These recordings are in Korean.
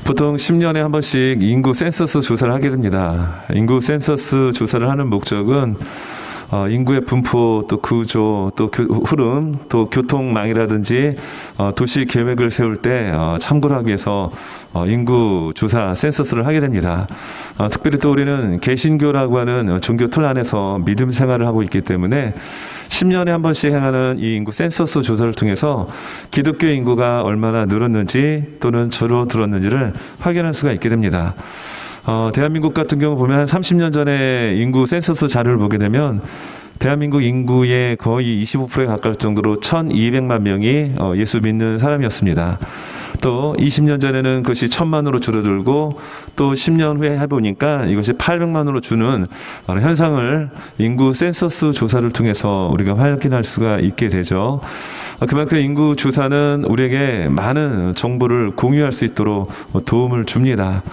보통 10년에 한 번씩 인구 센서스 조사를 하게 됩니다. 인구 센서스 조사를 하는 목적은 인구의 분포, 또 구조, 또 흐름, 또 교통망이라든지 도시 계획을 세울 때 참고를 하기 위해서 인구 조사 센서스를 하게 됩니다. 특별히 또 우리는 개신교라고 하는 종교 틀 안에서 믿음 생활을 하고 있기 때문에 10년에 한 번씩 행하는 이 인구 센서스 조사를 통해서 기독교 인구가 얼마나 늘었는지 또는 줄어들었는지를 확인할 수가 있게 됩니다. 대한민국 같은 경우 보면 한 30년 전에 인구 센서스 자료를 보게 되면 대한민국 인구의 거의 25%에 가까울 정도로 1200만 명이 예수 믿는 사람이었습니다. 또 20년 전에는 그것이 1000만으로 줄어들고 또 10년 후에 해보니까 이것이 800만으로 주는 현상을 인구 센서스 조사를 통해서 우리가 확인할 수가 있게 되죠. 그만큼 인구 조사는 우리에게 많은 정보를 공유할 수 있도록 도움을 줍니다.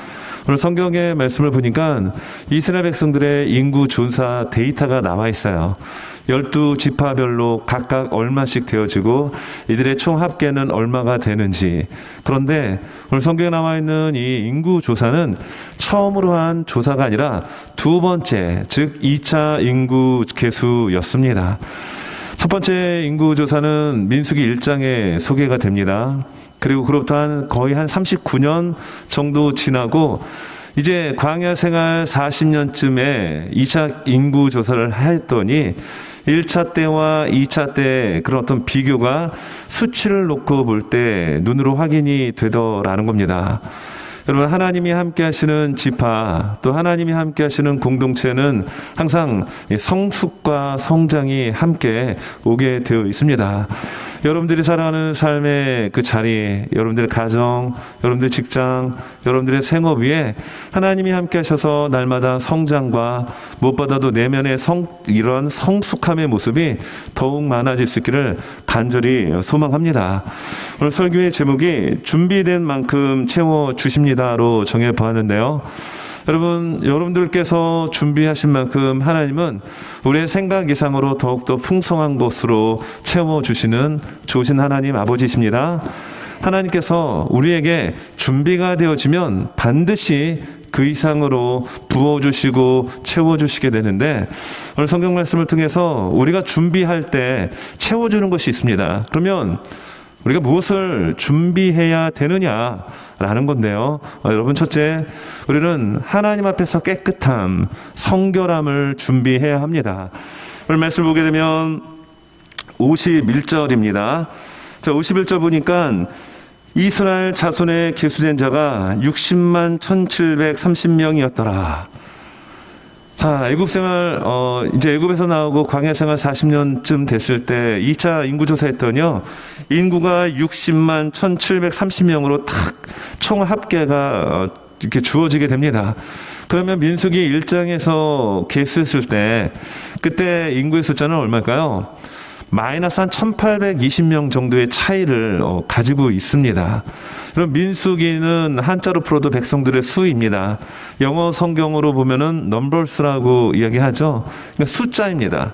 오늘 성경의 말씀을 보니까 이스라엘 백성들의 인구 조사 데이터가 나와 있어요. 12지파별로 각각 얼마씩 되어지고 이들의 총 합계는 얼마가 되는지. 그런데 오늘 성경에 나와 있는 이 인구 조사는 처음으로 한 조사가 아니라 두 번째, 즉 2차 인구 계수였습니다. 첫 번째 인구 조사는 민수기 1장에 소개가 됩니다. 그리고 그로부터 거의 한 39년 정도 지나고 이제 광야 생활 40년쯤에 2차 인구 조사를 했더니 1차 때와 2차 때 그런 어떤 비교가 수치를 놓고 볼 때 눈으로 확인이 되더라는 겁니다. 여러분, 하나님이 함께 하시는 지파, 또 하나님이 함께 하시는 공동체는 항상 성숙과 성장이 함께 오게 되어 있습니다. 여러분들이 살아가는 삶의 그 자리, 여러분들의 가정, 여러분들의 직장, 여러분들의 생업 위에 하나님이 함께 하셔서 날마다 성장과 무엇보다도 내면의 이런 성숙함의 모습이 더욱 많아질 수 있기를 간절히 소망합니다. 오늘 설교의 제목이 준비된 만큼 채워주십니다로 정해보았는데요. 여러분들께서 준비하신 만큼 하나님은 우리의 생각 이상으로 더욱더 풍성한 것으로 채워주시는 좋으신 하나님 아버지십니다. 하나님께서 우리에게 준비가 되어지면 반드시 그 이상으로 부어주시고 채워주시게 되는데 오늘 성경 말씀을 통해서 우리가 준비할 때 채워주는 것이 있습니다. 그러면 우리가 무엇을 준비해야 되느냐라는 건데요. 여러분, 첫째, 우리는 하나님 앞에서 깨끗함, 성결함을 준비해야 합니다. 오늘 말씀을 보게 되면 51절입니다. 자, 51절 보니까 이스라엘 자손의 계수된 자가 60만 1730명이었더라. 자, 애굽 생활, 이제 애굽에서 나오고 광야 생활 40년쯤 됐을 때 2차 인구조사 했더니요, 인구가 60만 1730명으로 딱 총 합계가 이렇게 주어지게 됩니다. 그러면 민수기 1장에서 계수했을 때, 그때 인구의 숫자는 얼마일까요? 마이너스 한 1820명 정도의 차이를 가지고 있습니다. 그럼 민수기는 한자로 풀어도 백성들의 수입니다. 영어 성경으로 보면은 numbers라고 이야기하죠. 그러니까 숫자입니다.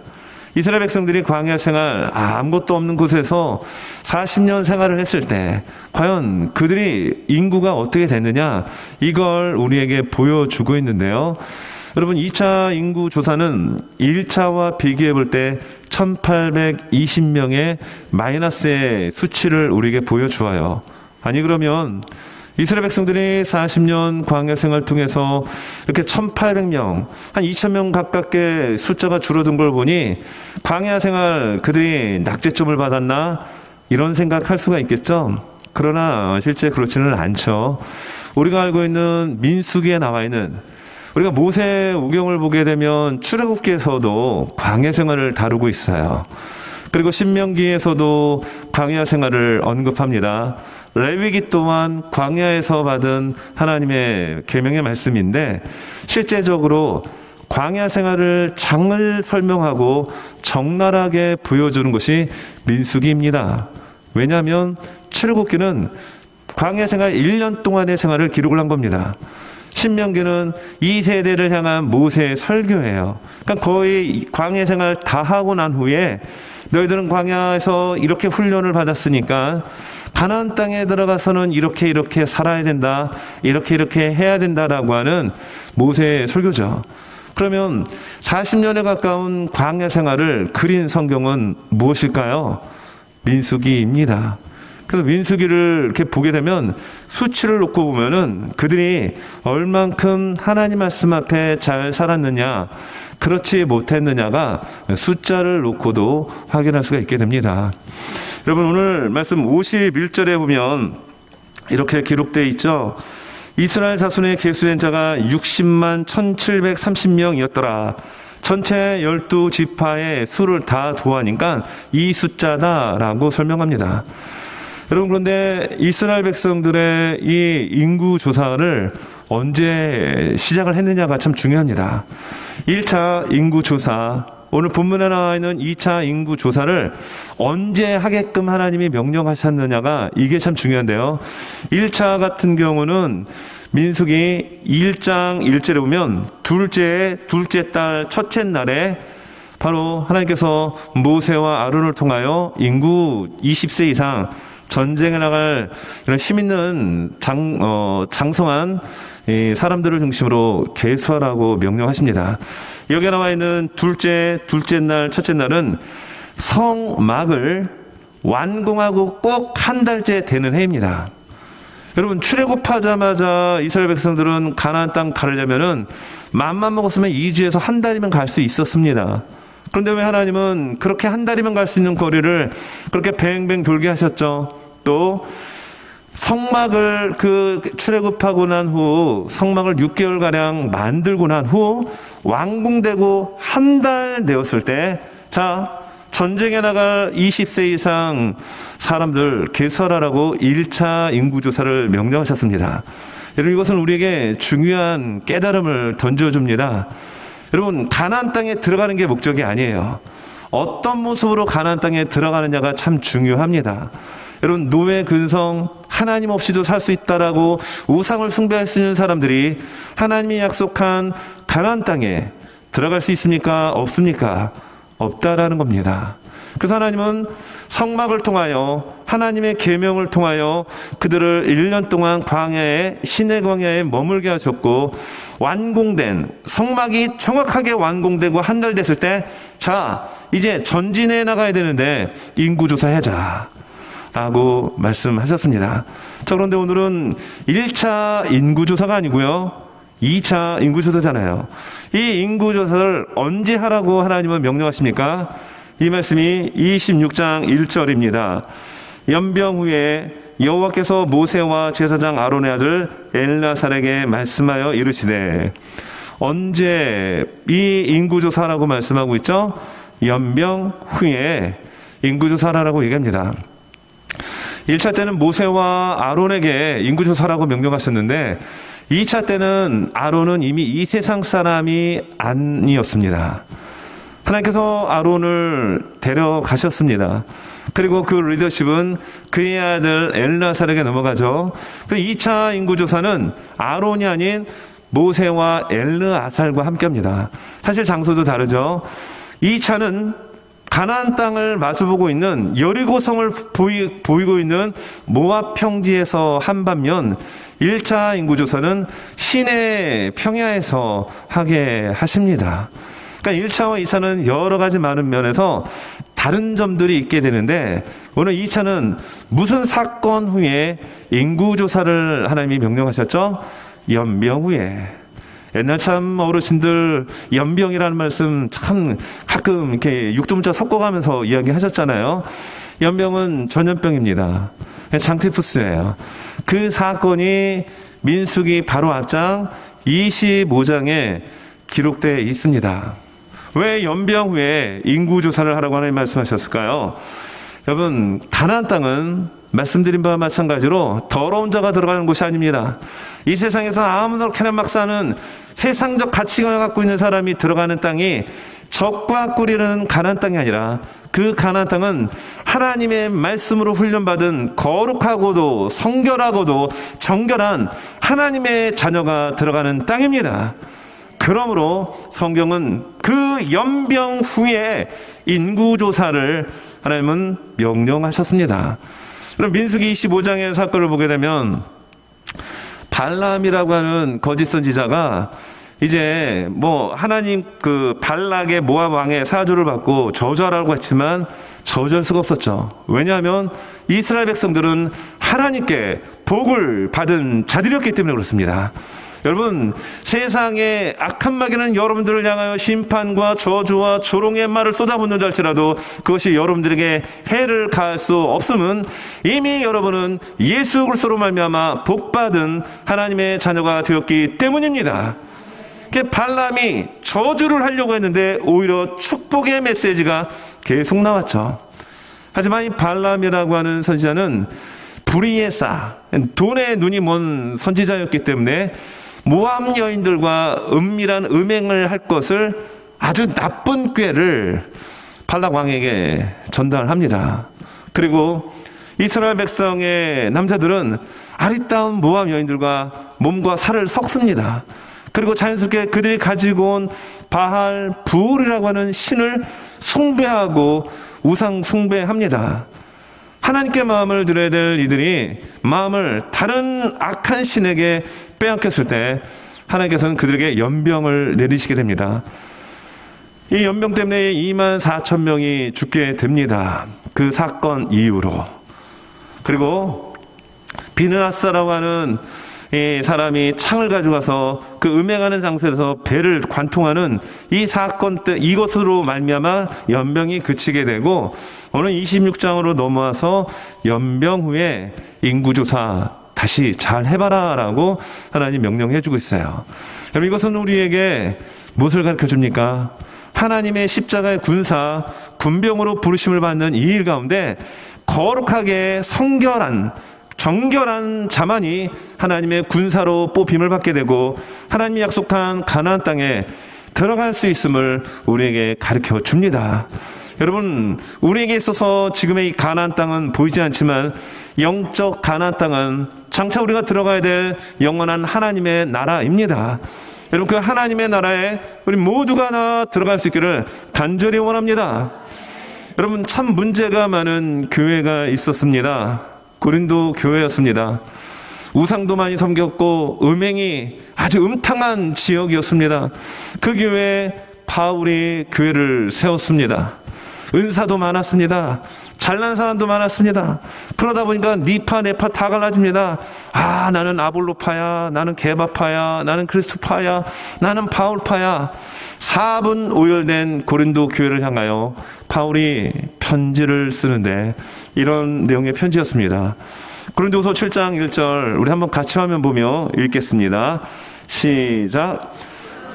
이스라엘 백성들이 광야 생활 아무것도 없는 곳에서 40년 생활을 했을 때 과연 그들이 인구가 어떻게 됐느냐, 이걸 우리에게 보여주고 있는데요. 여러분, 2차 인구 조사는 1차와 비교해 볼 때 1820명의 마이너스의 수치를 우리에게 보여주어요. 아니, 그러면 이스라엘 백성들이 40년 광야 생활을 통해서 이렇게 1800명, 한 2000명 가깝게 숫자가 줄어든 걸 보니 광야 생활 그들이 낙제점을 받았나? 이런 생각할 수가 있겠죠. 그러나 실제 그렇지는 않죠. 우리가 알고 있는 민수기에 나와 있는, 우리가 모세 오경을 보게 되면 출애굽기에서도 광야 생활을 다루고 있어요. 그리고 신명기에서도 광야 생활을 언급합니다. 레위기 또한 광야에서 받은 하나님의 계명의 말씀인데, 실제적으로 광야 생활을 장을 설명하고 적나라하게 보여주는 것이 민수기입니다. 왜냐하면 출애굽기는 광야 생활 1년 동안의 생활을 기록을 한 겁니다. 신명기는 이 세대를 향한 모세의 설교예요. 그러니까 거의 광야 생활 다 하고 난 후에 너희들은 광야에서 이렇게 훈련을 받았으니까 가나안 땅에 들어가서는 이렇게 살아야 된다, 이렇게 해야 된다라고 하는 모세의 설교죠. 그러면 40년에 가까운 광야 생활을 그린 성경은 무엇일까요? 민수기입니다. 그래서 민수기를 이렇게 보게 되면 수치를 놓고 보면은 그들이 얼만큼 하나님 말씀 앞에 잘 살았느냐, 그렇지 못했느냐가 숫자를 놓고도 확인할 수가 있게 됩니다. 여러분, 오늘 말씀 51절에 보면 이렇게 기록되어 있죠. 이스라엘 자손의 계수된 자가 60만 1730명이었더라. 전체 12지파의 수를 다 도하니까 이 숫자다라고 설명합니다. 여러분, 그런데 이스라엘 백성들의 이 인구 조사를 언제 시작을 했느냐가 참 중요합니다. 1차 인구 조사, 오늘 본문에 나와 있는 2차 인구 조사를 언제 하게끔 하나님이 명령하셨느냐가 이게 참 중요한데요. 1차 같은 경우는 민수기 1장 1절에 보면 둘째 달 첫째 날에 바로 하나님께서 모세와 아론을 통하여 인구 20세 이상 전쟁에 나갈 이런 힘 있는 장성한 사람들을 중심으로 계수하라고 명령하십니다. 여기에 나와 있는 둘째 날, 첫째 날은 성막을 완공하고 꼭 한 달째 되는 해입니다. 여러분, 출애굽하자마자 이스라엘 백성들은 가나안 땅 가려면은 맘만 먹었으면 2주에서 한 달이면 갈 수 있었습니다. 그런데 왜 하나님은 그렇게 한 달이면 갈 수 있는 거리를 그렇게 뱅뱅 돌게 하셨죠? 또 성막을 출애굽하고 난 후 성막을 6개월가량 만들고 난 후 완공되고 한 달 되었을 때, 자, 전쟁에 나갈 20세 이상 사람들 계수하라고 1차 인구조사를 명령하셨습니다. 여러분, 이것은 우리에게 중요한 깨달음을 던져줍니다. 여러분, 가나안 땅에 들어가는 게 목적이 아니에요. 어떤 모습으로 가나안 땅에 들어가느냐가 참 중요합니다. 여러분, 노예 근성, 하나님 없이도 살 수 있다라고 우상을 숭배할 수 있는 사람들이 하나님이 약속한 가나안 땅에 들어갈 수 있습니까? 없습니까? 없다라는 겁니다. 그래서 하나님은 성막을 통하여, 하나님의 계명을 통하여 그들을 1년 동안 광야에, 시내 광야에 머물게 하셨고, 완공된 성막이 정확하게 완공되고 한 달 됐을 때, 자, 이제 전진해 나가야 되는데 인구조사하자 라고 말씀하셨습니다. 자, 그런데 오늘은 1차 인구조사가 아니고요, 2차 인구조사잖아요. 이 인구조사를 언제 하라고 하나님은 명령하십니까? 이 말씀이 26장 1절입니다. 연병 후에 여호와께서 모세와 제사장 아론의 아들 엘나살에게 말씀하여 이르시되, 언제 이 인구조사라고 말씀하고 있죠? 연병 후에 인구조사라고 얘기합니다. 1차 때는 모세와 아론에게 인구조사라고 명령하셨는데 2차 때는 아론은 이미 이 세상 사람이 아니었습니다. 하나님께서 아론을 데려가셨습니다. 그리고 그 리더십은 그의 아들 엘나살에게 넘어가죠. 그 2차 인구조사는 아론이 아닌 모세와 엘르아살과 함께합니다. 사실 장소도 다르죠. 2차는 가나안 땅을 마주보고 있는 여리고성을 보이고 있는 모압 평지에서 한 반면 1차 인구조사는 시내 평야에서 하게 하십니다. 그러니까 1차와 2차는 여러 가지 많은 면에서 다른 점들이 있게 되는데, 오늘 2차는 무슨 사건 후에 인구조사를 하나님이 명령하셨죠? 연병 후에. 옛날 참 어르신들 연병이라는 말씀 참 가끔 이렇게 육두문자 섞어가면서 이야기하셨잖아요. 연병은 전염병입니다. 장티푸스예요. 그 사건이 민수기 바로 앞장 25장에 기록되어 있습니다. 왜 연병 후에 인구조사를 하라고 하나님 말씀하셨을까요? 여러분, 가나안 땅은 말씀드린 바와 마찬가지로 더러운 자가 들어가는 곳이 아닙니다. 이 세상에서 아무렇게나 막 사는 세상적 가치관을 갖고 있는 사람이 들어가는 땅이 적과 꿀이라는 가나안 땅이 아니라, 그 가나안 땅은 하나님의 말씀으로 훈련받은 거룩하고도 성결하고도 정결한 하나님의 자녀가 들어가는 땅입니다. 그러므로 성경은 그 연병 후에 인구조사를 하나님은 명령하셨습니다. 그럼 민수기 25장의 사건을 보게 되면 발람이라고 하는 거짓 선지자가 이제 하나님 발락의 모압 왕의 사주를 받고 저주하라고 했지만 저주할 수가 없었죠. 왜냐하면 이스라엘 백성들은 하나님께 복을 받은 자들이었기 때문에 그렇습니다. 여러분, 세상의 악한 마귀는 여러분들을 향하여 심판과 저주와 조롱의 말을 쏟아붓는다 할지라도 그것이 여러분들에게 해를 가할 수 없음은 이미 여러분은 예수 그리스도로 말미암아 복받은 하나님의 자녀가 되었기 때문입니다. 발람이 저주를 하려고 했는데 오히려 축복의 메시지가 계속 나왔죠. 하지만 이 발람이라고 하는 선지자는 불의에싸 돈에 눈이 먼 선지자였기 때문에 모압 여인들과 은밀한 음행을 할 것을 아주 나쁜 꾀를 발락 왕에게 전달합니다. 그리고 이스라엘 백성의 남자들은 아리따운 모압 여인들과 몸과 살을 섞습니다. 그리고 자연스럽게 그들이 가지고 온 바알 부울이라고 하는 신을 숭배하고 우상 숭배합니다. 하나님께 마음을 드려야 될 이들이 마음을 다른 악한 신에게 빼앗겼을 때 하나님께서는 그들에게 연병을 내리시게 됩니다. 이 연병 때문에 24,000명이 죽게 됩니다. 그 사건 이후로. 그리고 비느하스라고 하는 이 사람이 창을 가져가서 그 음행하는 장소에서 배를 관통하는 이 사건 때 이것으로 말미암아 연병이 그치게 되고 오늘 26장으로 넘어와서 연병 후에 인구조사 다시 잘 해봐라 라고 하나님 명령해 주고 있어요. 여러분, 이것은 우리에게 무엇을 가르쳐 줍니까? 하나님의 십자가의 군사, 군병으로 부르심을 받는 이 일 가운데 거룩하게 정결한 자만이 하나님의 군사로 뽑힘을 받게 되고 하나님이 약속한 가나안 땅에 들어갈 수 있음을 우리에게 가르쳐 줍니다. 여러분, 우리에게 있어서 지금의 이 가나안 땅은 보이지 않지만 영적 가나안 땅은 장차 우리가 들어가야 될 영원한 하나님의 나라입니다. 여러분, 그 하나님의 나라에 우리 모두가 다 들어갈 수 있기를 간절히 원합니다. 여러분, 참 문제가 많은 교회가 있었습니다. 고린도 교회였습니다. 우상도 많이 섬겼고 음행이 아주 음탕한 지역이었습니다. 그 교회에 바울이 교회를 세웠습니다. 은사도 많았습니다. 잘난 사람도 많았습니다. 그러다 보니까 니파 내파 다 갈라집니다. 나는 아볼로파야, 나는 게바파야, 나는 그리스도파야, 나는 바울파야. 4분 오열된 고린도 교회를 향하여 바울이 편지를 쓰는데 이런 내용의 편지였습니다. 고린도후서 7장 1절 우리 한번 같이 화면 보며 읽겠습니다. 시작.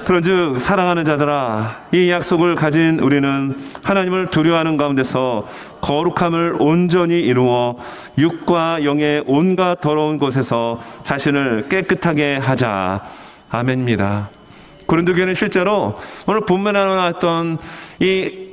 그런즉 사랑하는 자들아, 이 약속을 가진 우리는 하나님을 두려워하는 가운데서 거룩함을 온전히 이루어 육과 영의 온갖 더러운 곳에서 자신을 깨끗하게 하자. 아멘입니다. 고린도 교회는 실제로 오늘 본문에 나왔던 이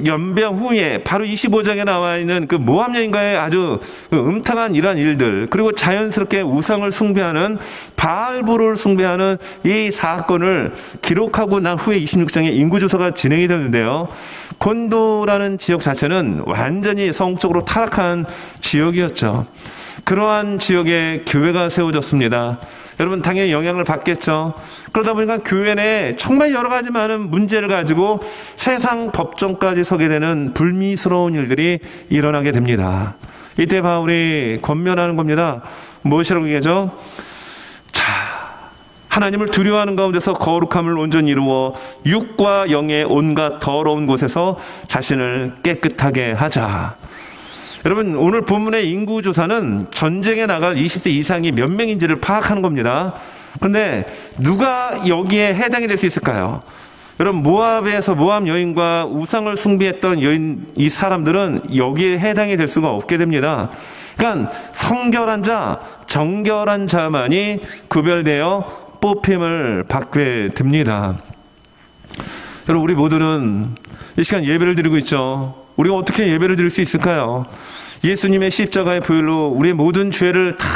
연병 후에 바로 25장에 나와 있는 그 모압 여인과의 아주 음탕한 이러한 일들, 그리고 자연스럽게 우상을 숭배하는 바알부를 숭배하는 이 사건을 기록하고 난 후에 26장에 인구조사가 진행이 되는데요. 곤도라는 지역 자체는 완전히 성적으로 타락한 지역이었죠. 그러한 지역에 교회가 세워졌습니다. 여러분, 당연히 영향을 받겠죠. 그러다 보니까 교회 내에 정말 여러 가지 많은 문제를 가지고 세상 법정까지 서게 되는 불미스러운 일들이 일어나게 됩니다. 이때 바울이 권면하는 겁니다. 무엇이라고 얘기하죠? 하나님을 두려워하는 가운데서 거룩함을 온전히 이루어 육과 영의 온갖 더러운 곳에서 자신을 깨끗하게 하자. 여러분, 오늘 본문의 인구조사는 전쟁에 나갈 20세 이상이 몇 명인지를 파악하는 겁니다. 그런데 누가 여기에 해당이 될 수 있을까요? 여러분, 모압에서 모압 여인과 우상을 숭배했던 여인, 이 사람들은 여기에 해당이 될 수가 없게 됩니다. 그러니까 성결한 자, 정결한 자만이 구별되어 뽑힘을 받게 됩니다. 여러분, 우리 모두는 이 시간 예배를 드리고 있죠. 우리가 어떻게 예배를 드릴 수 있을까요? 예수님의 십자가의 보혈로 우리의 모든 죄를 다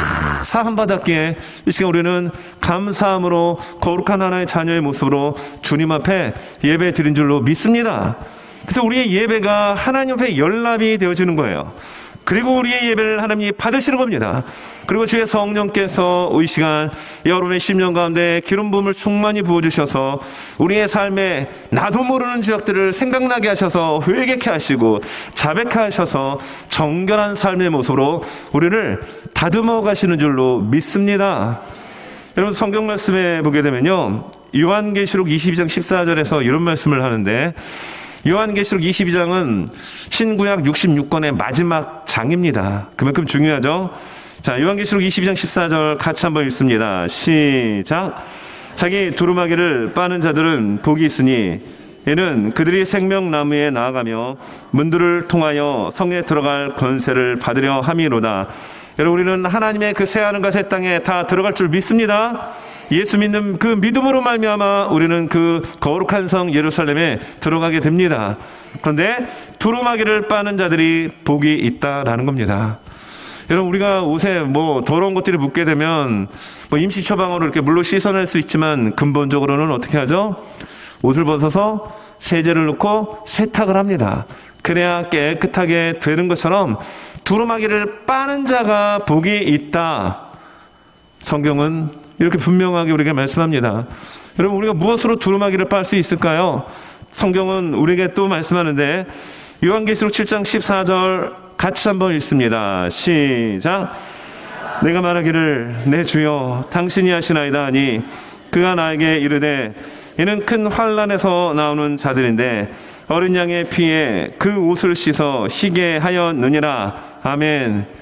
사함받았기에 이 시간 우리는 감사함으로 거룩한 하나의 자녀의 모습으로 주님 앞에 예배 드린 줄로 믿습니다. 그래서 우리의 예배가 하나님 앞에 연락이 되어지는 거예요. 그리고 우리의 예배를 하나님이 받으시는 겁니다. 그리고 주의 성령께서 이 시간 여러분의 심령 가운데 기름 부음을 충만히 부어주셔서 우리의 삶에 나도 모르는 죄악들을 생각나게 하셔서 회개케 하시고 자백케 하셔서 정결한 삶의 모습으로 우리를 다듬어 가시는 줄로 믿습니다. 여러분, 성경 말씀에 보게 되면요, 요한계시록 22장 14절에서 이런 말씀을 하는데, 요한계시록 22장은 신구약 66권의 마지막 장입니다. 그만큼 중요하죠. 자, 요한계시록 22장 14절 같이 한번 읽습니다. 시작. 자기 두루마기를 빠는 자들은 복이 있으니 이는 그들이 생명나무에 나아가며 문들을 통하여 성에 들어갈 권세를 받으려 함이로다. 여러분, 우리는 하나님의 그 새하늘과 새 땅에 다 들어갈 줄 믿습니다. 예수 믿는 그 믿음으로 말미암아 우리는 그 거룩한 성 예루살렘에 들어가게 됩니다. 그런데 두루마기를 빠는 자들이 복이 있다라는 겁니다. 여러분, 우리가 옷에 더러운 것들이 묻게 되면 임시 처방으로 이렇게 물로 씻어낼 수 있지만 근본적으로는 어떻게 하죠? 옷을 벗어서 세제를 넣고 세탁을 합니다. 그래야 깨끗하게 되는 것처럼 두루마기를 빠는 자가 복이 있다. 성경은 이렇게 분명하게 우리에게 말씀합니다. 여러분, 우리가 무엇으로 두루마기를 빨 수 있을까요? 성경은 우리에게 또 말씀하는데, 요한계시록 7장 14절 같이 한번 읽습니다. 시작. 내가 말하기를 내 주여 당신이 하시나이다 하니 그가 나에게 이르되 이는 큰 환난에서 나오는 자들인데 어린 양의 피에 그 옷을 씻어 희게 하였느니라. 아멘.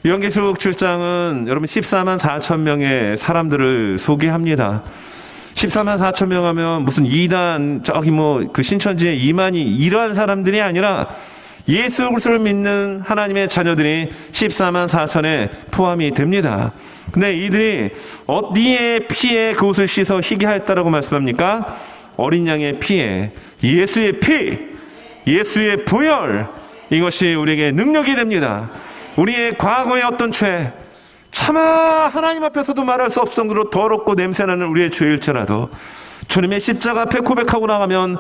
요한계시록 7장은 여러분 14만 4천 명의 사람들을 소개합니다. 14만 4천 명 하면 무슨 2단 저기 그 신천지의 이만희 이러한 사람들이 아니라 예수 그리스도를 믿는 하나님의 자녀들이 14만 4천에 포함이 됩니다. 근데 이들이 어디에 피에 그 옷을 씻어 희게 하였다라고 말씀합니까? 어린 양의 피에, 예수의 피, 예수의 보혈, 이것이 우리에게 능력이 됩니다. 우리의 과거의 어떤 죄, 차마 하나님 앞에서도 말할 수 없을 정도로 더럽고 냄새나는 우리의 죄일지라도 주님의 십자가 앞에 고백하고 나가면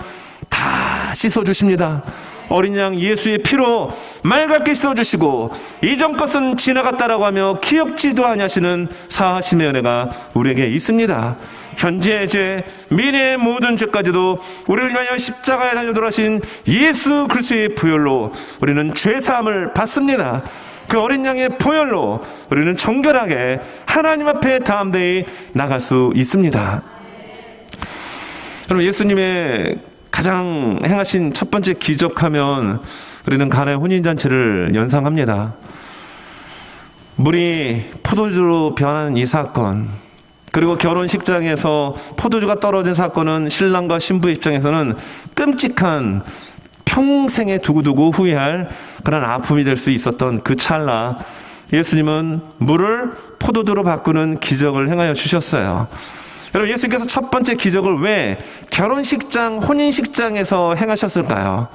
다 씻어주십니다. 어린 양 예수의 피로 맑게 씻어주시고 이전 것은 지나갔다라고 하며 기억지도 아니하시는 사하심의 은혜가 우리에게 있습니다. 현재의 죄, 미래의 모든 죄까지도 우리를 위하여 십자가에 달려 돌아가신 예수 그리스도의 보혈로 우리는 죄사함을 받습니다. 그 어린 양의 보혈로 우리는 정결하게 하나님 앞에 담대히 나갈 수 있습니다. 여러분, 예수님의 가장 행하신 첫 번째 기적하면 우리는 가나의 혼인잔치를 연상합니다. 물이 포도주로 변하는 이 사건, 그리고 결혼식장에서 포도주가 떨어진 사건은 신랑과 신부의 입장에서는 끔찍한 평생에 두고두고 후회할 그런 아픔이 될 수 있었던 그 찰나, 예수님은 물을 포도주로 바꾸는 기적을 행하여 주셨어요. 여러분, 예수님께서 첫 번째 기적을 왜 결혼식장, 혼인식장에서 행하셨을까요?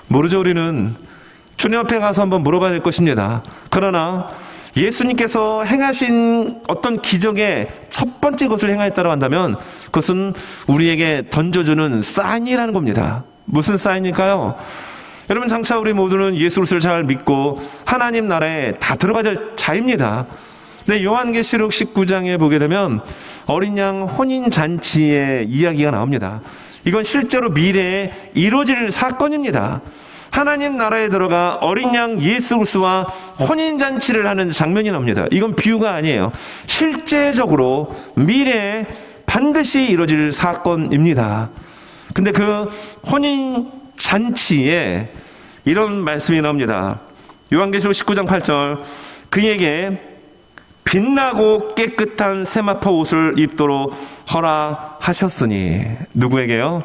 모르죠. 우리는 주님 앞에 가서 한번 물어봐야 될 것입니다. 그러나 예수님께서 행하신 어떤 기적의 첫 번째 것을 행하였다고 한다면 그것은 우리에게 던져주는 사인이라는 겁니다. 무슨 사인일까요? 여러분, 장차 우리 모두는 예수 그리스도를 잘 믿고 하나님 나라에 다 들어가야 될 자입니다. 근데 요한계시록 19장에 보게 되면 어린 양 혼인잔치의 이야기가 나옵니다. 이건 실제로 미래에 이루어질 사건입니다. 하나님 나라에 들어가 어린 양 예수 그리스도와 혼인잔치를 하는 장면이 나옵니다. 이건 비유가 아니에요. 실제적으로 미래에 반드시 이루어질 사건입니다. 근데 그 혼인잔치에 이런 말씀이 나옵니다. 요한계시록 19장 8절, 그에게 빛나고 깨끗한 세마포 옷을 입도록 허락하셨으니. 누구에게요?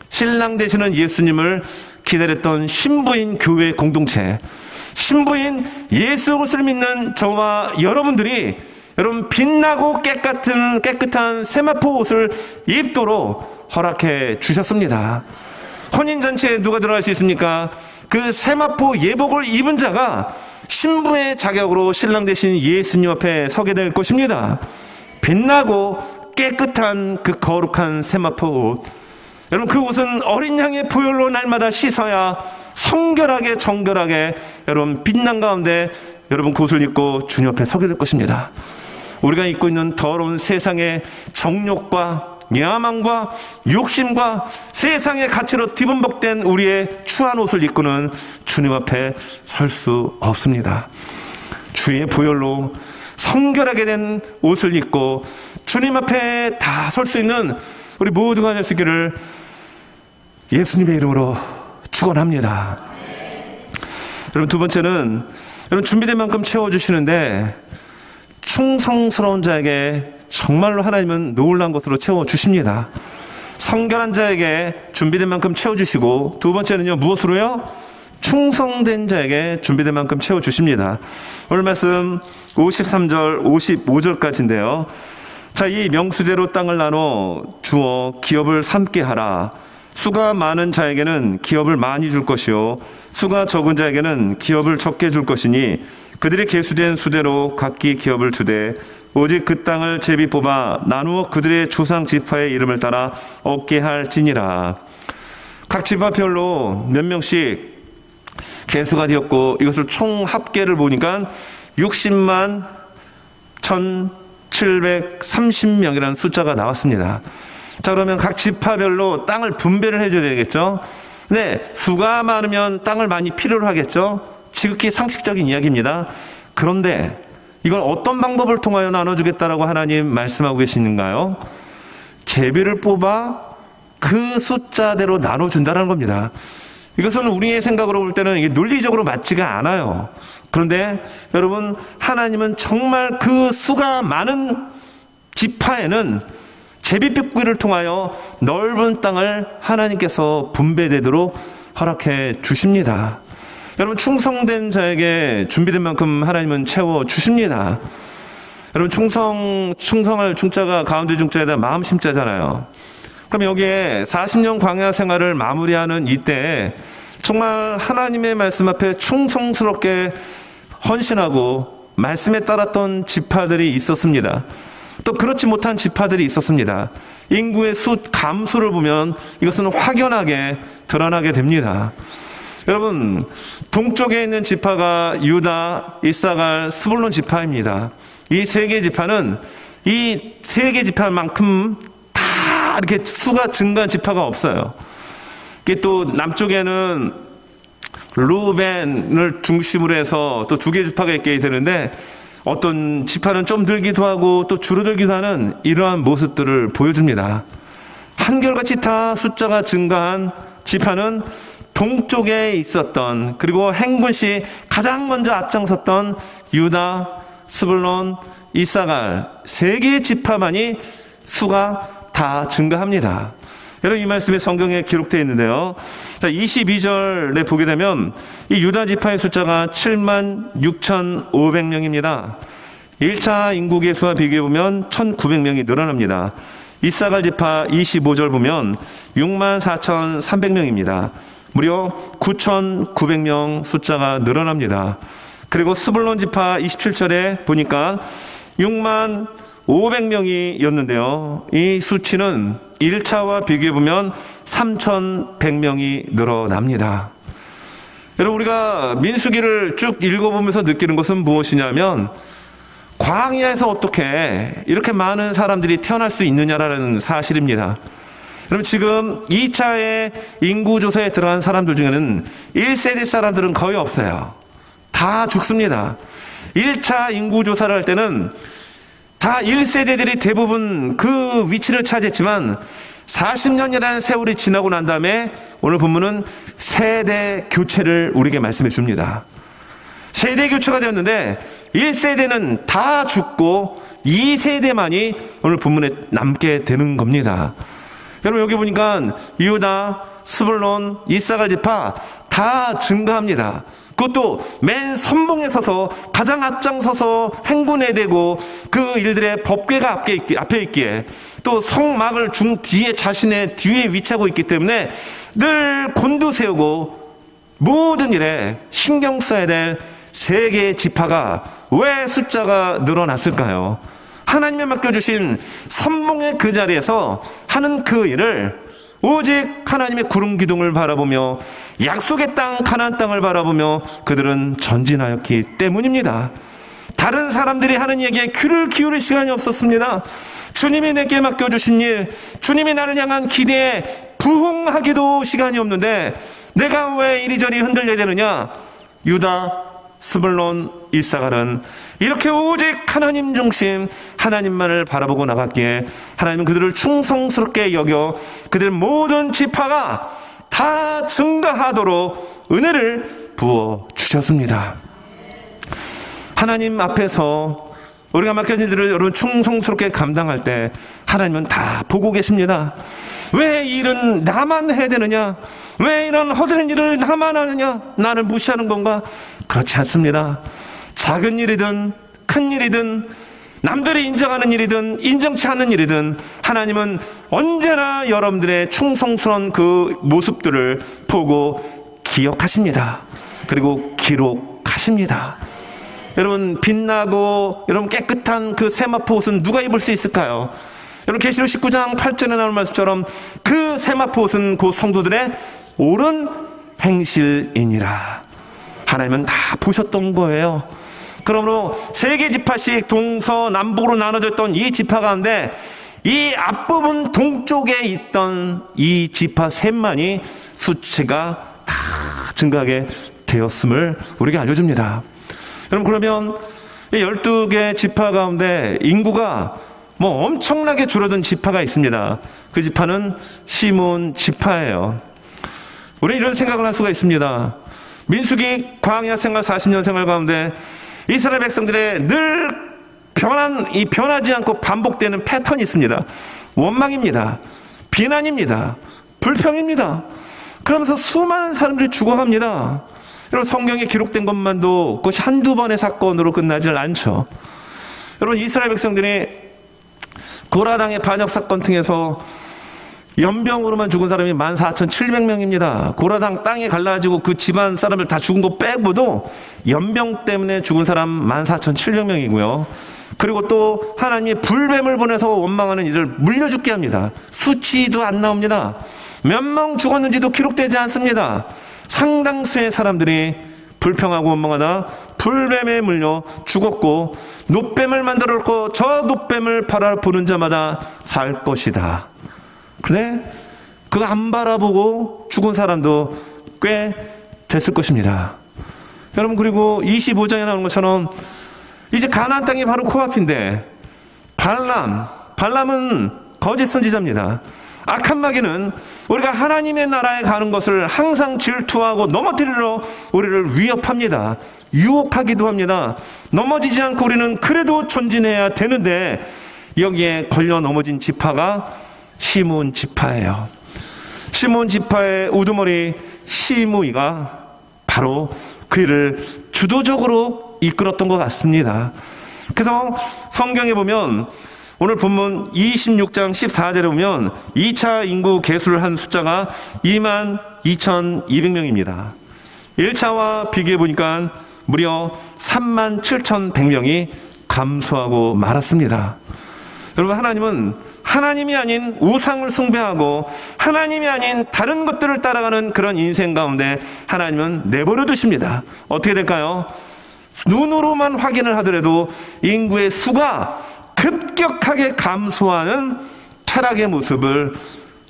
신랑 되시는 예수님을 기다렸던 신부인 교회 공동체, 신부인 예수 그리스도를 믿는 저와 여러분들이 여러분 빛나고 깨끗한 세마포 옷을 입도록 허락해 주셨습니다. 혼인잔치에 누가 들어갈 수 있습니까? 그 세마포 예복을 입은 자가 신부의 자격으로 신랑 되신 예수님 앞에 서게 될 것입니다. 빛나고 깨끗한 그 거룩한 세마포 옷, 여러분, 그 옷은 어린 양의 보혈로 날마다 씻어야 성결하게 정결하게 여러분 빛난 가운데 여러분 그 옷을 입고 주님 앞에 서게 될 것입니다. 우리가 입고 있는 더러운 세상의 정욕과 야망과 욕심과 세상의 가치로 뒤범벅된 우리의 추한 옷을 입고는 주님 앞에 설 수 없습니다. 주의 보혈로 성결하게 된 옷을 입고 주님 앞에 다 설 수 있는 우리 모두가 될 수 있기를 예수님의 이름으로 축원합니다. 여러분 두 번째는 여러분 준비된 만큼 채워주시는데 충성스러운 자에게 정말로 하나님은 놀라운 것으로 채워주십니다. 성결한 자에게 준비된 만큼 채워주시고 두 번째는요 무엇으로요? 충성된 자에게 준비된 만큼 채워주십니다. 오늘 말씀 53절 55절까지인데요. 자, 이 명수대로 땅을 나눠 주어 기업을 삼게 하라. 수가 많은 자에게는 기업을 많이 줄 것이요 수가 적은 자에게는 기업을 적게 줄 것이니 그들의 계수된 수대로 각기 기업을 주되 오직 그 땅을 제비 뽑아 나누어 그들의 조상 지파의 이름을 따라 얻게 할지니라. 각 지파별로 몇 명씩 계수가 되었고 이것을 총 합계를 보니까 60만 1730명이라는 숫자가 나왔습니다. 자, 그러면 각 지파별로 땅을 분배를 해줘야 되겠죠. 근데 수가 많으면 땅을 많이 필요로 하겠죠. 지극히 상식적인 이야기입니다. 그런데 이걸 어떤 방법을 통하여 나눠주겠다라고 하나님 말씀하고 계시는가요? 제비를 뽑아 그 숫자대로 나눠준다는 겁니다. 이것은 우리의 생각으로 볼 때는 이게 논리적으로 맞지가 않아요. 그런데 여러분 하나님은 정말 그 수가 많은 지파에는 제비뽑기를 통하여 넓은 땅을 하나님께서 분배되도록 허락해 주십니다. 여러분 충성된 자에게 준비된 만큼 하나님은 채워주십니다. 여러분 충성할 중자가 가운데 중자에다 마음 심자잖아요. 그럼 여기에 40년 광야 생활을 마무리하는 이때 정말 하나님의 말씀 앞에 충성스럽게 헌신하고 말씀에 따랐던 지파들이 있었습니다. 또 그렇지 못한 지파들이 있었습니다. 인구의 수 감소를 보면 이것은 확연하게 드러나게 됩니다. 여러분 동쪽에 있는 지파가 유다, 이사갈, 스불론 지파입니다. 이 세 개 지파는 이 세 개 지파만큼 다 이렇게 수가 증가한 지파가 없어요. 또 남쪽에는 루벤을 중심으로 해서 또 두 개 지파가 있게 되는데 어떤 지파는 좀 들기도 하고 또 줄어들기도 하는 이러한 모습들을 보여줍니다. 한결같이 다 숫자가 증가한 지파는 동쪽에 있었던 그리고 행군시 가장 먼저 앞장섰던 유다, 스불론, 이사갈 세 개의 지파만이 수가 다 증가합니다. 여러분 이 말씀이 성경에 기록되어 있는데요. 자, 22절에 보게 되면 이 유다 지파의 숫자가 76,500명입니다. 1차 인구 계수와 비교해 보면 1,900명이 늘어납니다. 이사갈 지파 25절 보면 64,300명입니다. 무려 9,900명 숫자가 늘어납니다. 그리고 스불론 지파 27절에 보니까 65,500명이었는데요. 이 수치는 1차와 비교해보면 3,100명이 늘어납니다. 여러분 우리가 민수기를 쭉 읽어보면서 느끼는 것은 무엇이냐면 광야에서 어떻게 이렇게 많은 사람들이 태어날 수 있느냐라는 사실입니다. 여러분 지금 2차의 인구조사에 들어간 사람들 중에는 1세대 사람들은 거의 없어요. 다 죽습니다. 1차 인구조사를 할 때는 다 1세대들이 대부분 그 위치를 차지했지만 40년이라는 세월이 지나고 난 다음에 오늘 본문은 세대 교체를 우리에게 말씀해 줍니다. 세대 교체가 되었는데 1세대는 다 죽고 2세대만이 오늘 본문에 남게 되는 겁니다. 여러분 여기 보니까 유다, 스불론, 이사갈 지파 다 증가합니다. 그것도 맨 선봉에 서서 가장 앞장서서 행군에 대고 그 일들의 법궤가 앞에 있기에 또 성막을 뒤에 자신의 뒤에 위치하고 있기 때문에 늘 곤두세우고 모든 일에 신경 써야 될 세 개의 지파가 왜 숫자가 늘어났을까요? 하나님의 맡겨주신 선봉의 그 자리에서 하는 그 일을 오직 하나님의 구름 기둥을 바라보며 약속의 땅 가나안 땅을 바라보며 그들은 전진하였기 때문입니다. 다른 사람들이 하는 얘기에 귀를 기울일 시간이 없었습니다. 주님이 내게 맡겨주신 일, 주님이 나를 향한 기대에 부응하기도 시간이 없는데 내가 왜 이리저리 흔들려야 되느냐? 유다, 스불론, 이사갈은 이렇게 오직 하나님 중심, 하나님만을 바라보고 나갔기에 하나님은 그들을 충성스럽게 여겨 그들 모든 지파가 다 증가하도록 은혜를 부어 주셨습니다. 하나님 앞에서 우리가 맡겨진 일을 여러분 충성스럽게 감당할 때 하나님은 다 보고 계십니다. 왜 이 일은 나만 해야 되느냐? 왜 이런 허드렛 일을 나만 하느냐? 나를 무시하는 건가? 그렇지 않습니다. 작은 일이든 큰 일이든 남들이 인정하는 일이든 인정치 않는 일이든 하나님은 언제나 여러분들의 충성스러운 그 모습들을 보고 기억하십니다. 그리고 기록하십니다. 여러분, 빛나고 여러분 깨끗한 그 세마포 옷은 누가 입을 수 있을까요? 여러분, 계시록 19장 8절에 나오는 말씀처럼 그 세마포 옷은 그 성도들의 옳은 행실이니라. 하나님은 다 보셨던 거예요. 그러므로 세 개 지파씩 동서남북으로 나눠졌던 이 지파 가운데 이 앞부분 동쪽에 있던 이 지파 셋만이 수치가 다 증가하게 되었음을 우리에게 알려줍니다. 여러분, 그러면 이 12개 지파 가운데 인구가 엄청나게 줄어든 지파가 있습니다. 그 지파는 시몬 지파예요. 우리는 이런 생각을 할 수가 있습니다. 민수기 광야 생활 40년 생활 가운데 이스라엘 백성들의 늘 변하지 않고 반복되는 패턴이 있습니다. 원망입니다. 비난입니다. 불평입니다. 그러면서 수많은 사람들이 죽어갑니다. 여러분, 성경에 기록된 것만도 그것이 한두 번의 사건으로 끝나질 않죠. 여러분, 이스라엘 백성들이 고라당의 반역 사건 통해서 연병으로만 죽은 사람이 14,700명입니다. 고라당 땅에 갈라지고 그 집안 사람들 다 죽은 거 빼고도 연병 때문에 죽은 사람 14,700명이고요. 그리고 또 하나님이 불뱀을 보내서 원망하는 이들 물려 죽게 합니다. 수치도 안 나옵니다. 몇 명 죽었는지도 기록되지 않습니다. 상당수의 사람들이 불평하고 원망하다 불뱀에 물려 죽었고, 놋뱀을 만들어 놓고 저 놋뱀을 바라보는 자마다 살 것이다. 그런데 그거 안 바라보고 죽은 사람도 꽤 됐을 것입니다. 여러분, 그리고 25장에 나오는 것처럼 이제 가나안 땅이 바로 코앞인데 발람은 거짓 선지자입니다. 악한 마귀는 우리가 하나님의 나라에 가는 것을 항상 질투하고 넘어뜨리러 우리를 위협합니다. 유혹하기도 합니다. 넘어지지 않고 우리는 그래도 전진해야 되는데 여기에 걸려 넘어진 지파가 시몬 지파예요. 시몬 지파의 우두머리 시므이가 바로 그 일을 주도적으로 이끌었던 것 같습니다. 그래서 성경에 보면 오늘 본문 26장 14절에 보면 2차 인구 계수를 한 숫자가 22,200명입니다. 1차와 비교해 보니까 무려 37,100명이 감소하고 말았습니다. 여러분, 하나님은 하나님이 아닌 우상을 숭배하고 하나님이 아닌 다른 것들을 따라가는 그런 인생 가운데 하나님은 내버려 두십니다. 어떻게 될까요? 눈으로만 확인을 하더라도 인구의 수가 급격하게 감소하는 타락의 모습을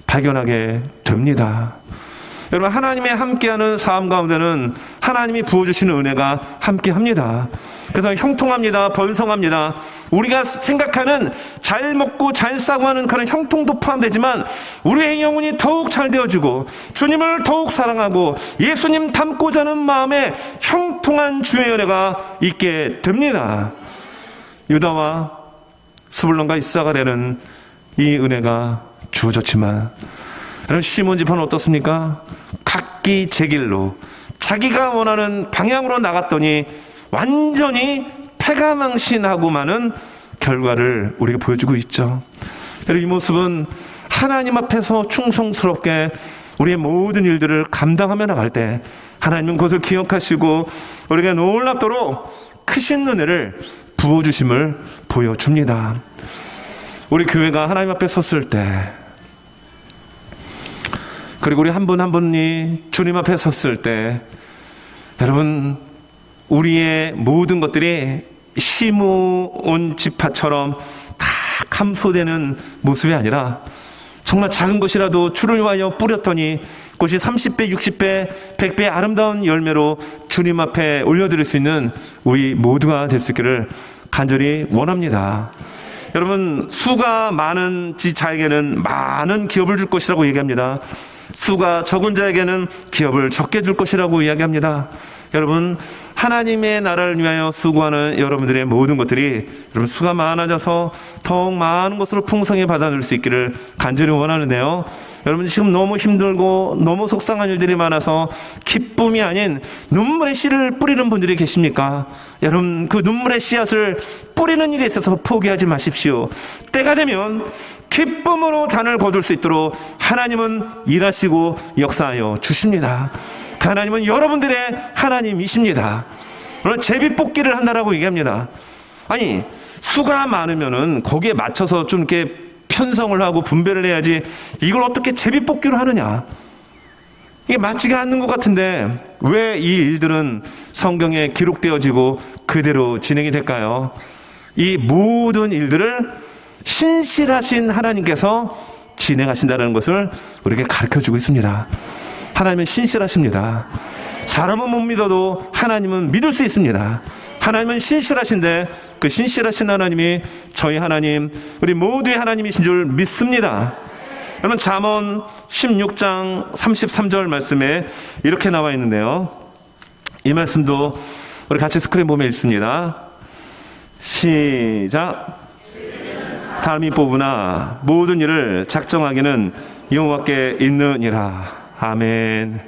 발견하게 됩니다. 여러분, 하나님의 함께하는 삶 가운데는 하나님이 부어주시는 은혜가 함께합니다. 그래서 형통합니다. 번성합니다. 우리가 생각하는 잘 먹고 잘 싸고 하는 그런 형통도 포함되지만 우리의 영혼이 더욱 잘 되어지고 주님을 더욱 사랑하고 예수님 닮고자 하는 마음에 형통한 주의 은혜가 있게 됩니다. 유다와 스불론과 이사갈에는 이 은혜가 주어졌지만 여러분, 시몬 지파는 어떻습니까? 각기 제 길로 자기가 원하는 방향으로 나갔더니 완전히 패가망신하고 마는 결과를 우리가 보여주고 있죠. 여러분, 이 모습은 하나님 앞에서 충성스럽게 우리의 모든 일들을 감당하며 나갈 때 하나님은 그것을 기억하시고 우리가 놀랍도록 크신 은혜를 부어주심을 보여줍니다. 우리 교회가 하나님 앞에 섰을 때 그리고 우리 한 분 한 분이 주님 앞에 섰을 때 여러분 우리의 모든 것들이 심어온 지파처럼 다 감소되는 모습이 아니라 정말 작은 것이라도 주를 위하여 뿌렸더니 그것이 30배, 60배, 100배의 아름다운 열매로 주님 앞에 올려드릴 수 있는 우리 모두가 될 수 있기를 간절히 원합니다. 여러분 수가 많은 자에게는 많은 기업을 줄 것이라고 얘기합니다. 수가 적은 자에게는 기업을 적게 줄 것이라고 이야기합니다. 여러분 하나님의 나라를 위하여 수고하는 여러분들의 모든 것들이 여러분 수가 많아져서 더욱 많은 것으로 풍성히 받아들일 수 있기를 간절히 원하는데요. 여러분 지금 너무 힘들고 너무 속상한 일들이 많아서 기쁨이 아닌 눈물의 씨를 뿌리는 분들이 계십니까? 여러분 그 눈물의 씨앗을 뿌리는 일에 있어서 포기하지 마십시오. 때가 되면 기쁨으로 단을 거둘 수 있도록 하나님은 일하시고 역사하여 주십니다. 그 하나님은 여러분들의 하나님이십니다. 물론 제비뽑기를 한다라고 얘기합니다. 아니 수가 많으면은 거기에 맞춰서 좀 이렇게 편성을 하고 분배를 해야지 이걸 어떻게 제비뽑기로 하느냐, 이게 맞지가 않는 것 같은데 왜 이 일들은 성경에 기록되어지고 그대로 진행이 될까요? 이 모든 일들을 신실하신 하나님께서 진행하신다는 것을 우리에게 가르쳐주고 있습니다. 하나님은 신실하십니다. 사람은 못 믿어도 하나님은 믿을 수 있습니다. 하나님은 신실하신데 그 신실하신 하나님이 저희 하나님, 우리 모두의 하나님이신 줄 믿습니다. 여러분 잠언 16장 33절 말씀에 이렇게 나와 있는데요. 이 말씀도 우리 같이 스크린 보면 읽습니다. 시작. 사람이 뽑으나 모든 일을 작정하기는 여호와께 있느니라. 아멘.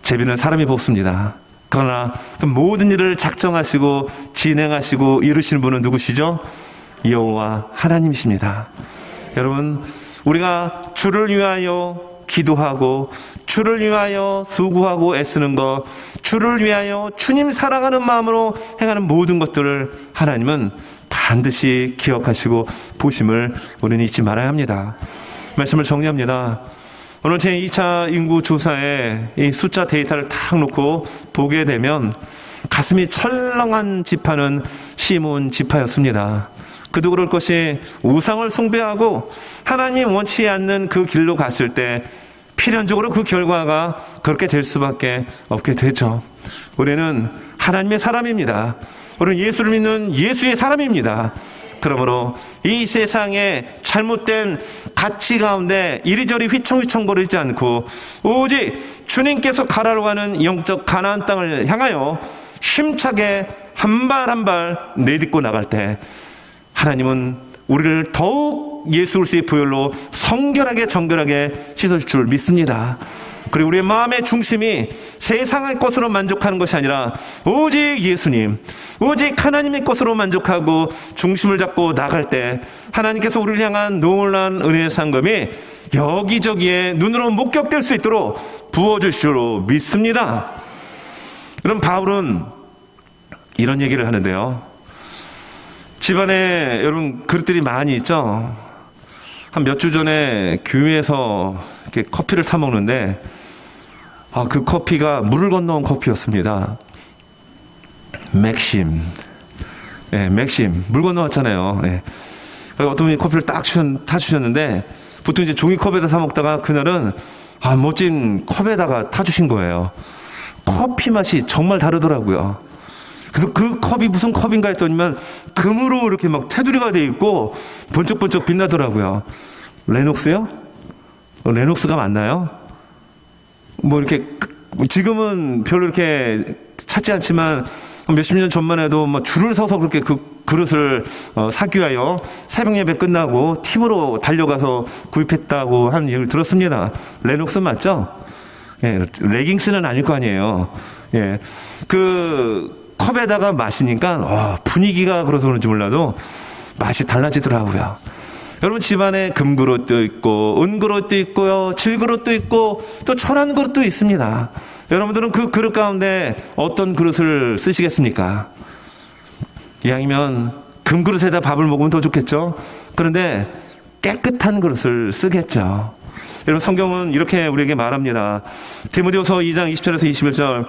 제비는 사람이 뽑습니다. 그러나 그 모든 일을 작정하시고 진행하시고 이루시는 분은 누구시죠? 여호와 하나님이십니다. 여러분 우리가 주를 위하여 기도하고 주를 위하여 수고하고 애쓰는 것, 주를 위하여 주님 사랑하는 마음으로 행하는 모든 것들을 하나님은 반드시 기억하시고 보심을 우리는 잊지 말아야 합니다. 말씀을 정리합니다. 오늘 제2차 인구 조사에 이 숫자 데이터를 탁 놓고 보게 되면 가슴이 철렁한 지파는 시몬 지파였습니다. 그도 그럴 것이 우상을 숭배하고 하나님 원치 않는 그 길로 갔을 때 필연적으로 그 결과가 그렇게 될 수밖에 없게 되죠. 우리는 하나님의 사람입니다. 우리는 예수를 믿는 예수의 사람입니다. 그러므로 이 세상의 잘못된 가치 가운데 이리저리 휘청휘청거리지 않고 오직 주님께서 가라로 가는 영적 가나안 땅을 향하여 힘차게 한 발 한 발 내딛고 나갈 때 하나님은 우리를 더욱 예수 그리스도의 보혈로 성결하게 정결하게 씻어줄 줄 믿습니다. 그리고 우리의 마음의 중심이 세상의 것으로 만족하는 것이 아니라 오직 예수님, 오직 하나님의 것으로 만족하고 중심을 잡고 나갈 때 하나님께서 우리를 향한 놀라운 은혜의 상금이 여기저기에 눈으로 목격될 수 있도록 부어주실 줄 믿습니다. 그럼 바울은 이런 얘기를 하는데요. 집안에 여러분 그릇들이 많이 있죠. 한 몇 주 전에 교회에서 이렇게 커피를 타 먹는데 그 커피가 물을 건너온 커피였습니다. 맥심. 네, 맥심. 물 건너왔잖아요. 네. 어떤 분이 커피를 딱 타주셨는데 보통 이제 종이컵에다 사 먹다가 그날은 멋진 컵에다가 타주신 거예요. 커피 맛이 정말 다르더라고요. 그래서 그 컵이 무슨 컵인가 했더니만 금으로 이렇게 막 테두리가 돼 있고 번쩍번쩍 빛나더라고요. 레녹스요? 레녹스가 맞나요? 뭐 이렇게 지금은 별로 이렇게 찾지 않지만 몇십 년 전만 해도 뭐 줄을 서서 그렇게 그 그릇을 사기 위하여 새벽 예배 끝나고 팀으로 달려가서 구입했다고 하는 얘기를 들었습니다. 레녹스 맞죠? 예, 레깅스는 아닐 거 아니에요. 예, 그 컵에다가 마시니까 분위기가 그래서 그런지 몰라도 맛이 달라지더라고요. 여러분 집안에 금그릇도 있고 은그릇도 있고요, 질그릇도 있고 또 천한 그릇도 있습니다. 여러분들은 그 그릇 가운데 어떤 그릇을 쓰시겠습니까? 이왕이면 금그릇에다 밥을 먹으면 더 좋겠죠. 그런데 깨끗한 그릇을 쓰겠죠. 여러분, 성경은 이렇게 우리에게 말합니다. 디모데후서 2장 20절에서 21절.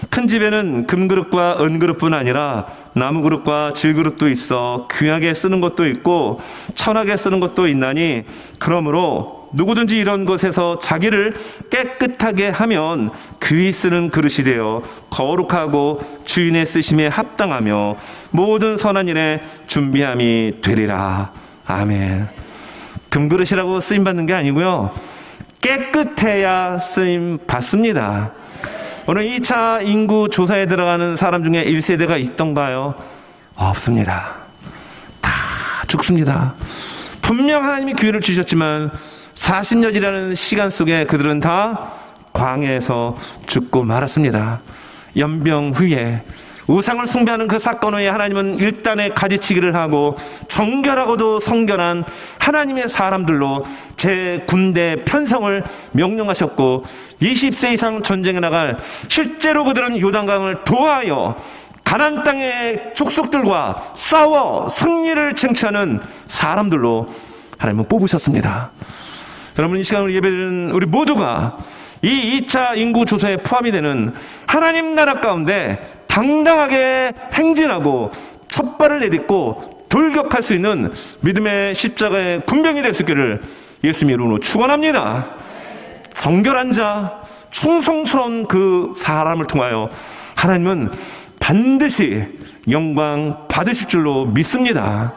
큰 집에는 금그릇과 은그릇뿐 아니라 나무그릇과 질그릇도 있어 귀하게 쓰는 것도 있고 천하게 쓰는 것도 있나니, 그러므로 누구든지 이런 것에서 자기를 깨끗하게 하면 귀히 쓰는 그릇이 되어 거룩하고 주인의 쓰심에 합당하며 모든 선한 일에 준비함이 되리라. 아멘. 금그릇이라고 쓰임받는 게 아니고요, 깨끗해야 쓰임 받습니다. 오늘 2차 인구 조사에 들어가는 사람 중에 1세대가 있던가요? 없습니다. 다 죽습니다. 분명 하나님이 기회를 주셨지만 40년이라는 시간 속에 그들은 다 광야에서 죽고 말았습니다. 연병 후에 우상을 숭배하는 그 사건 후에 하나님은 일단의 가지치기를 하고 정결하고도 성결한 하나님의 사람들로 제 군대 편성을 명령하셨고, 20세 이상 전쟁에 나갈, 실제로 그들은 요단강을 도하여 가나안 땅의 족속들과 싸워 승리를 쟁취하는 사람들로 하나님은 뽑으셨습니다. 여러분, 이 시간을 예배드리는 우리 모두가 이 2차 인구 조사에 포함이 되는 하나님 나라 가운데 당당하게 행진하고 첫 발을 내딛고 돌격할 수 있는 믿음의 십자가의 군병이 될 수 있기를 예수님 이름으로 축원합니다. 성결한 자, 충성스러운 그 사람을 통하여 하나님은 반드시 영광 받으실 줄로 믿습니다.